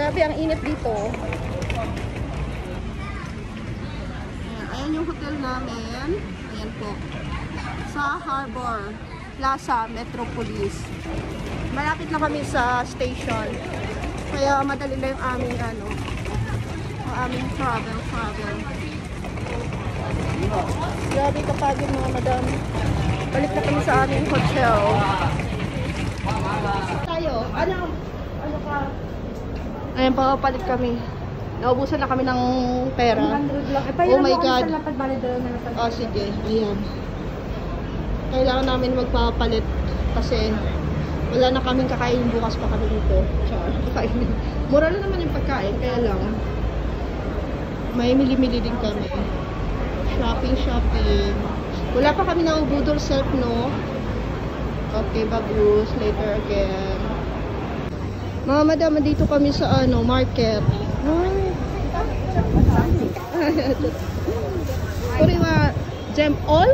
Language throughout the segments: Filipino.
Grabe, ang init dito. Ayan yung hotel namin. Ayan po. Sa Harbor Plaza, Metropolis. Malapit na kami sa station. Kaya madali na yung aming aming travel. Grabe kapagod mga madam. Balik na kami sa aming hotel. Tayo, ano ka? Ayan, papalit kami. Naubusan na kami ng pera. Oh my God. Oh, sige. Ayan. Kailangan namin magpapalit kasi wala na kaming kakain, bukas pa kami dito. Mura lang naman yung pagkain, kaya lang may mili-mili din kami. Shopping. Wala pa kami na budol self, no? Okay, bagus. Later again. Mga madam, dito kami sa market. Kuriwa Gem All?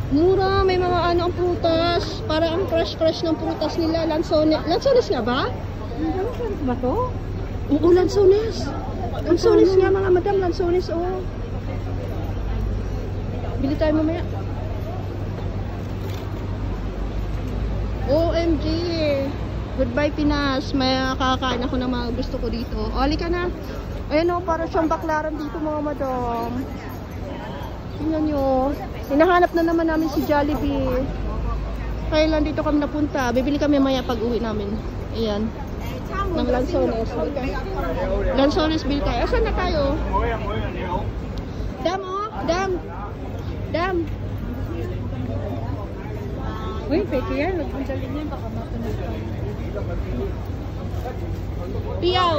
Mura, may mga ang prutas. Para ang fresh ng prutas nila. Lansones nga ba? Lansones ba to? Oo, lansones. Lansones nga mga madam, lansones, oh. Bili tayo mamaya. OMG. Goodbye Pinas. May kakain ako ng mga gusto ko dito. O, halika na. Ayan o, para siyang baklaran dito mga madam. Tingnan nyo. Hinahanap na naman namin si Jollibee. Kaya lang dito kami napunta. Bibili kami maya pag uwi namin. Ayan. Ng lansones. Lansones bill tayo. Asan na tayo? Dam o. Dam. Uy, peke yan. Nagpuntalin yan. Baka matunog ka. Piyaw.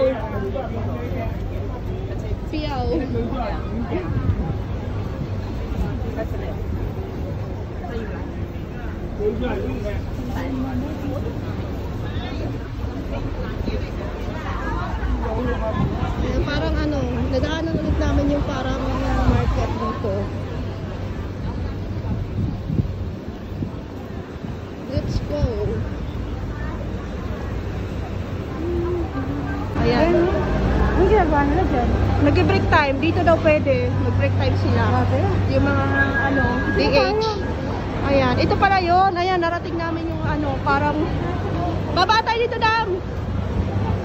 Parang nadaanan ulit namin yung parang market dito. Let's go. Ayan. Ang ginagawa nila dyan? Nag-break time. Dito daw pwede. Nag-break time sila. Yung mga DH. Ayan. Ito pala yun. Ayan, narating namin yung parang baba tayo dito, Dam.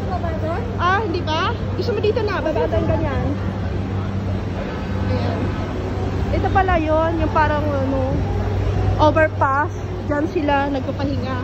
Baba doon? Ah, hindi ba? Gusto mo dito na. Baba tayo ganyan. Ayan. Ito pala yun. Yung parang overpass. Diyan sila nagpapahinga.